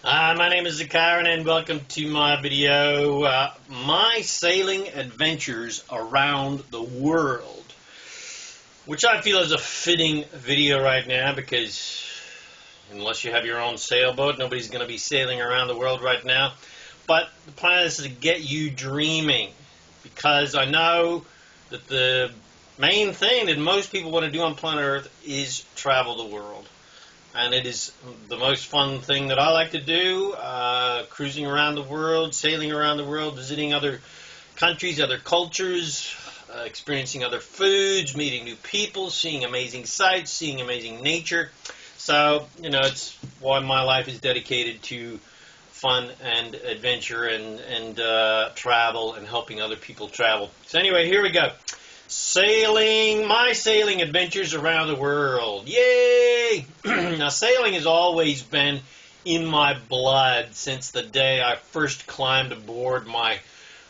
My name is ZaKaiRan and welcome to my video, my sailing adventures around the world, which I feel is a fitting video right now because unless you have your own sailboat, nobody's going to be sailing around the world right now. But the plan is to get you dreaming, because I know that the main thing that most people want to do on planet Earth is travel the world. And it is the most fun thing that I like to do, cruising around the world, sailing around the world, visiting other countries, other cultures, experiencing other foods, meeting new people, seeing amazing sights, seeing amazing nature. So, it's why my life is dedicated to fun and adventure and travel and helping other people travel. So anyway, here we go. My sailing adventures around the world. Yay! Now, sailing has always been in my blood since the day I first climbed aboard my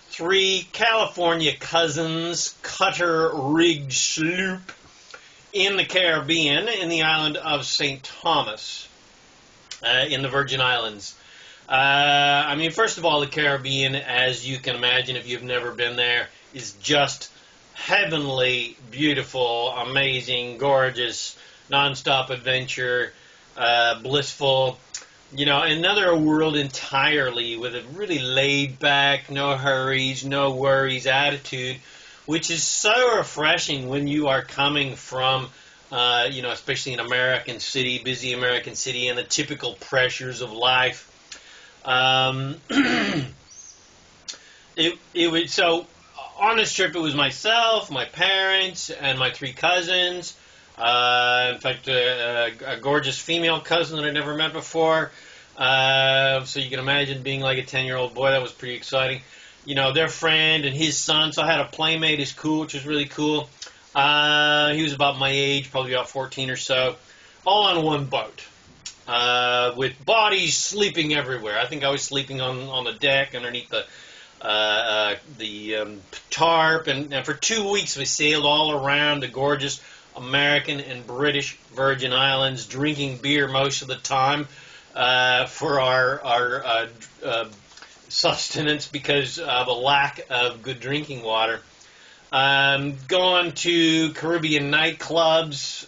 3 California cousins' cutter-rigged sloop in the Caribbean, in the island of St. Thomas, in the Virgin Islands. First of all, the Caribbean, as you can imagine if you've never been there, is just heavenly, beautiful, amazing, gorgeous, non-stop adventure, blissful, another world entirely with a really laid-back, no hurries, no worries attitude, which is so refreshing when you are coming from, especially an American city, busy American city, and the typical pressures of life. On this trip, it was myself, my parents, and my 3 cousins. In fact, a gorgeous female cousin that I'd never met before. So you can imagine being like a 10-year-old boy. That was pretty exciting. Their friend and his son. So I had a playmate as cool, which was really cool. He was about my age, probably about 14 or so. All on one boat, with bodies sleeping everywhere. I think I was sleeping on the deck underneath the tarp, and for 2 weeks we sailed all around the gorgeous American and British Virgin Islands, drinking beer most of the time for our sustenance because of a lack of good drinking water. Going to Caribbean nightclubs,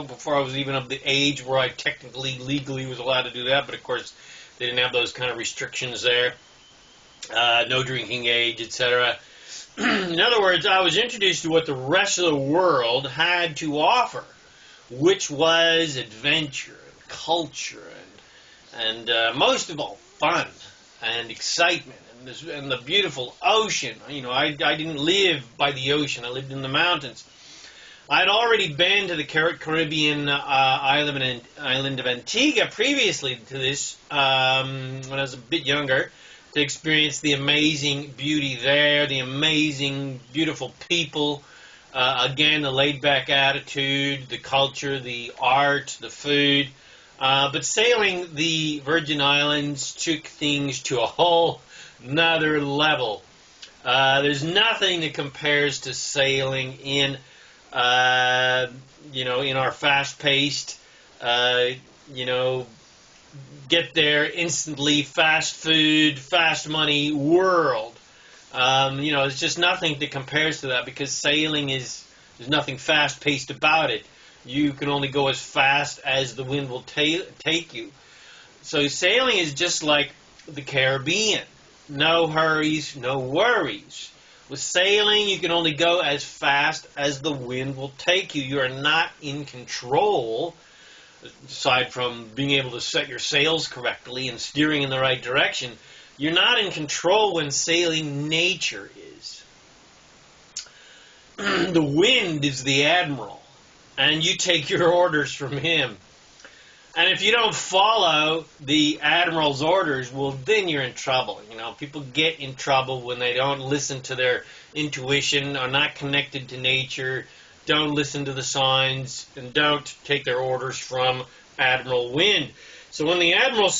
before I was even of the age where I technically, legally was allowed to do that, but of course they didn't have those kind of restrictions there. No drinking age, etc. In other words, I was introduced to what the rest of the world had to offer, which was adventure and culture and most of all, fun and excitement and the beautiful ocean. I didn't live by the ocean. I lived in the mountains. I'd already been to the Caribbean island of Antigua previously to this when I was a bit younger, to experience the amazing beauty there, the amazing, beautiful people, again, the laid-back attitude, the culture, the art, the food. But sailing the Virgin Islands took things to a whole nother level. There's nothing that compares to sailing in, in our fast-paced, get there instantly, fast food, fast money world. There's just nothing that compares to that, because sailing there's nothing fast-paced about it. You can only go as fast as the wind will take you. So sailing is just like the Caribbean. No hurries, no worries. With sailing, you can only go as fast as the wind will take you. You are not in control, aside from being able to set your sails correctly and steering in the right direction. You're not in control when sailing. Nature is. The wind is the admiral, and you take your orders from him. And if you don't follow the admiral's orders, well, then you're in trouble. People get in trouble when they don't listen to their intuition, are not connected to nature, don't listen to the signs, and don't take their orders from Admiral Wind. So when the Admiral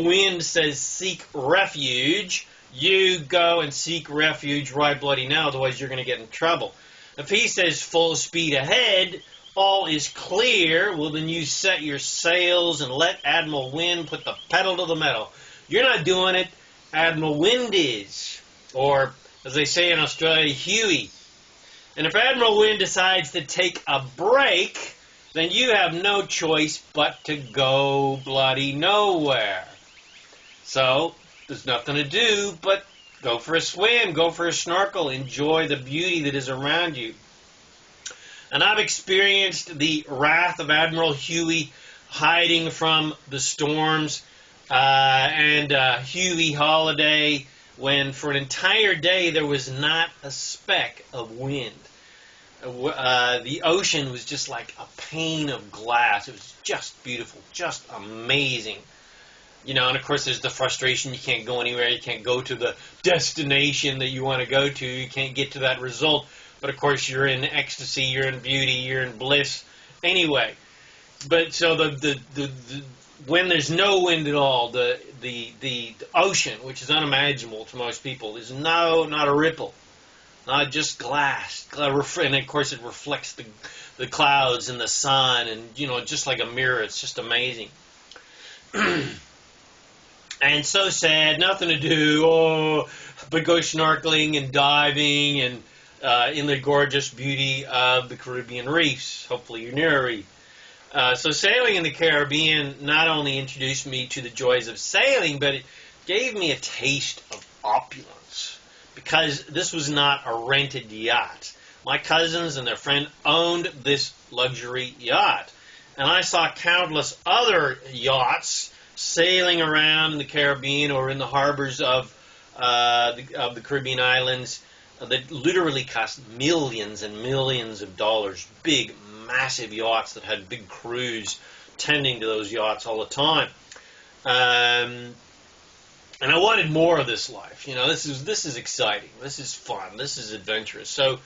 Wind says seek refuge, you go and seek refuge right bloody now, otherwise you're going to get in trouble. If he says full speed ahead, all is clear, well, then you set your sails and let Admiral Wind put the pedal to the metal. You're not doing it. Admiral Wind is. Or, as they say in Australia, Huey. And if Admiral Wind decides to take a break, then you have no choice but to go bloody nowhere. So, there's nothing to do but go for a swim, go for a snorkel, enjoy the beauty that is around you. And I've experienced the wrath of Admiral Huey hiding from the storms, and Huey holiday when for an entire day there was not a speck of wind. The ocean was just like a pane of glass. It was just beautiful, just amazing. You know, and of course there's the frustration. You can't go anywhere. You can't go to the destination that you want to go to. You can't get to that result. But of course you're in ecstasy, you're in beauty, you're in bliss anyway. But so the when there's no wind at all, the ocean, which is unimaginable to most people, is not a ripple. Not just glass. And of course it reflects the clouds and the sun, and you know, just like a mirror. It's just amazing. And so sad, nothing to do, but go snorkeling and diving and in the gorgeous beauty of the Caribbean reefs. Hopefully you're near a reef. So sailing in the Caribbean not only introduced me to the joys of sailing, but it gave me a taste of opulence, because this was not a rented yacht. My cousins and their friend owned this luxury yacht, and I saw countless other yachts sailing around in the Caribbean or in the harbors of the Caribbean islands that literally cost millions and millions of dollars. Big, massive yachts that had big crews tending to those yachts all the time. And I wanted more of this life. You know, this is exciting. This is fun. This is adventurous. So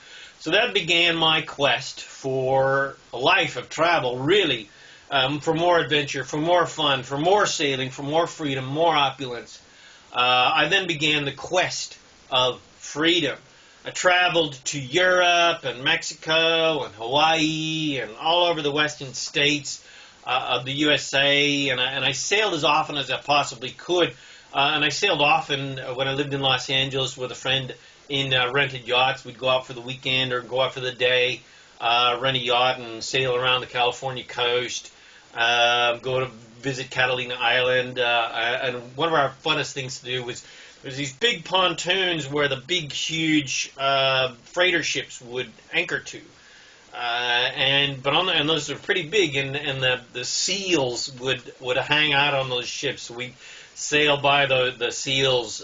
that began my quest for a life of travel, really. For more adventure, for more fun, for more sailing, for more freedom, more opulence. I then began the quest of freedom. I traveled to Europe and Mexico and Hawaii and all over the western states of the USA, and I sailed as often as I possibly could. And I sailed often when I lived in Los Angeles with a friend in rented yachts. We'd go out for the weekend or go out for the day, rent a yacht and sail around the California coast. Go to visit Catalina Island, and one of our funnest things to do was there's these big pontoons where the big, huge freighter ships would anchor to, and those are pretty big, and the seals would hang out on those ships. So we sail by the seals,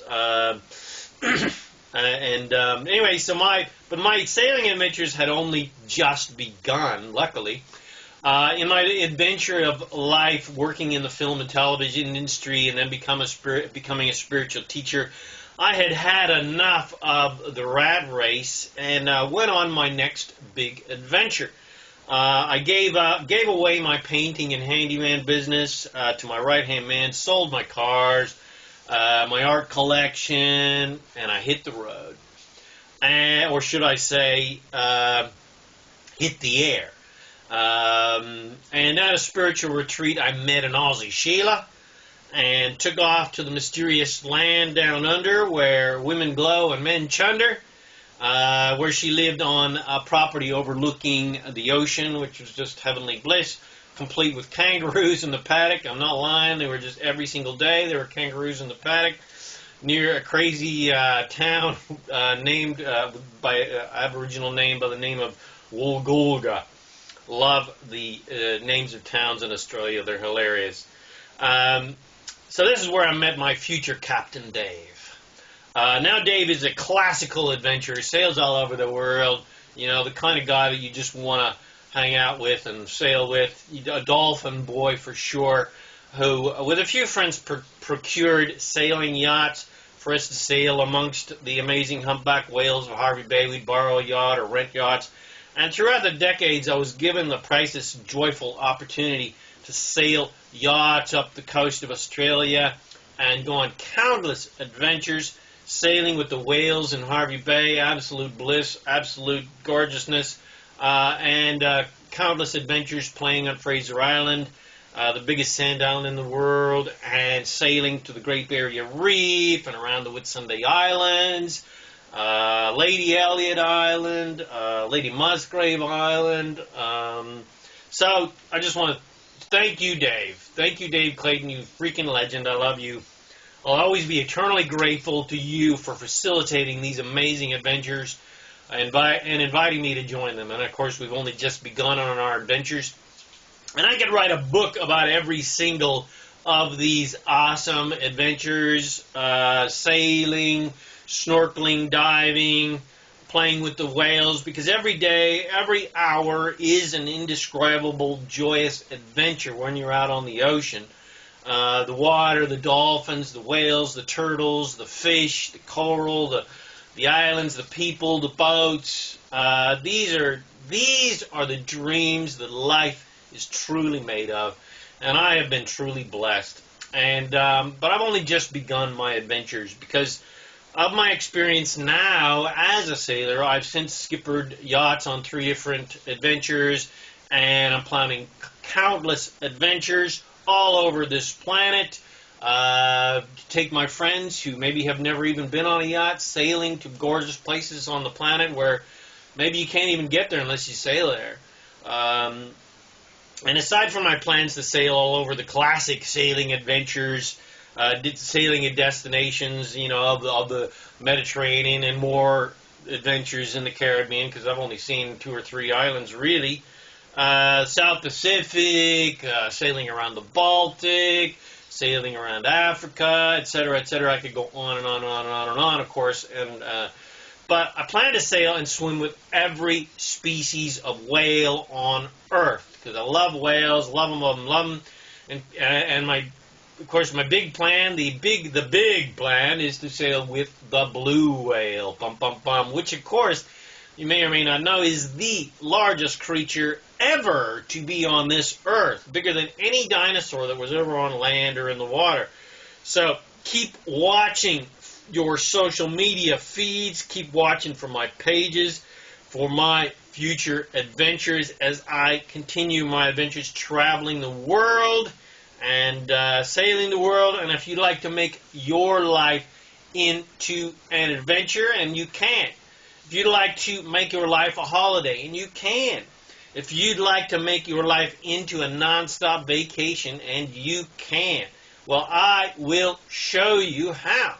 anyway. So my sailing adventures had only just begun, luckily. In my adventure of life working in the film and television industry and then becoming a spiritual teacher, I had had enough of the rat race and went on my next big adventure. I gave away my painting and handyman business to my right-hand man, sold my cars, my art collection, and I hit the road. Or should I say, hit the air. And at a spiritual retreat, I met an Aussie Sheila and took off to the mysterious land down under where women glow and men chunder, where she lived on a property overlooking the ocean, which was just heavenly bliss, complete with kangaroos in the paddock. I'm not lying. They were just every single day. There were kangaroos in the paddock near a crazy town named by Aboriginal name by the name of Woolgoolga. Love the names of towns in Australia. They're hilarious. So this is where I met my future Captain Dave. Now Dave is a classical adventurer, sails all over the world. You know, the kind of guy that you just want to hang out with and sail with. A dolphin boy for sure, who, with a few friends, procured sailing yachts for us to sail amongst the amazing humpback whales of Harvey Bay. We'd borrow a yacht or rent yachts. And throughout the decades, I was given the priceless, joyful opportunity to sail yachts up the coast of Australia and go on countless adventures, sailing with the whales in Harvey Bay, absolute bliss, absolute gorgeousness, and countless adventures playing on Fraser Island, the biggest sand island in the world, and sailing to the Great Barrier Reef and around the Whitsunday Islands, Lady Elliot Island, Lady Musgrave Island. So I just want to thank you, Dave. Thank you, Dave Clayton, you freaking legend. I love you. I'll always be eternally grateful to you for facilitating these amazing adventures and inviting me to join them. And, of course, we've only just begun on our adventures. And I could write a book about every single of these awesome adventures, sailing, snorkeling, diving, playing with the whales, because every day, every hour is an indescribable, joyous adventure when you're out on the ocean. The water, the dolphins, the whales, the turtles, the fish, the coral, the islands, the people, the boats. These are the dreams that life is truly made of, and I have been truly blessed. And but I've only just begun my adventures because of my experience now as a sailor. I've since skippered yachts on 3 different adventures, and I'm planning countless adventures all over this planet. Take my friends who maybe have never even been on a yacht, sailing to gorgeous places on the planet where maybe you can't even get there unless you sail there. And aside from my plans to sail all over the classic sailing adventures, sailing at destinations, of the Mediterranean, and more adventures in the Caribbean, because I've only seen 2 or 3 islands really. South Pacific, sailing around the Baltic, sailing around Africa, etc., etc. I could go on and on and on and on and on, of course. But I plan to sail and swim with every species of whale on Earth, because I love whales, love them, love them, love them. And my big plan, the big plan is to sail with the blue whale, which, of course, you may or may not know, is the largest creature ever to be on this earth, bigger than any dinosaur that was ever on land or in the water. So keep watching your social media feeds, keep watching for my pages, for my future adventures as I continue my adventures traveling the world and sailing the world. And if you'd like to make your life into an adventure, and you can. If you'd like to make your life a holiday, and you can. If you'd like to make your life into a non-stop vacation, and you can. Well, I will show you how.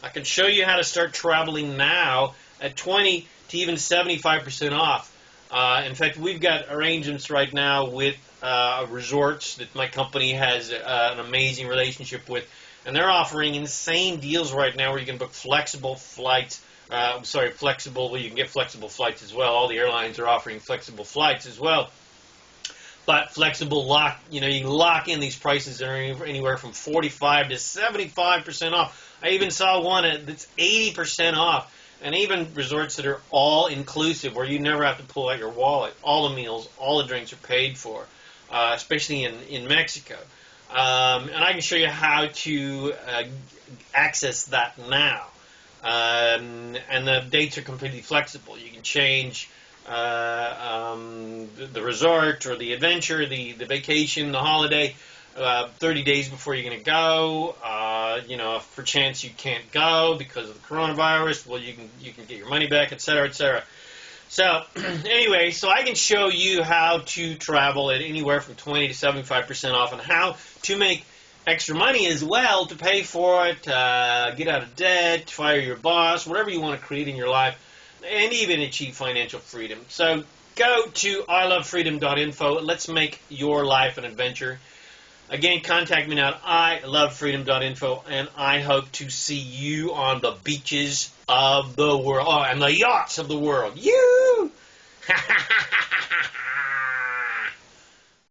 I can show you how to start traveling now at 20 to even 75% off. In fact, we've got arrangements right now with resorts that my company has an amazing relationship with, and they're offering insane deals right now where you can book flexible flights. Well, you can get flexible flights as well. All the airlines are offering flexible flights as well. But flexible you can lock in these prices that are anywhere from 45 to 75% off. I even saw one that's 80% off, and even resorts that are all-inclusive, where you never have to pull out your wallet. All the meals, all the drinks are paid for, especially in Mexico. And I can show you how to access that now. And the dates are completely flexible. You can change the resort or the adventure, the vacation, the holiday, 30 days before you're going to go. If per chance you can't go because of the coronavirus, well, you can get your money back, etc., etc. So anyway, so I can show you how to travel at anywhere from 20 to 75% off, and how to make extra money as well to pay for it, get out of debt, fire your boss, whatever you want to create in your life, and even achieve financial freedom. So go to ilovefreedom.info. Let's make your life an adventure. Again, contact me now at ilovefreedom.info, and I hope to see you on the beaches of the world, and the yachts of the world. You!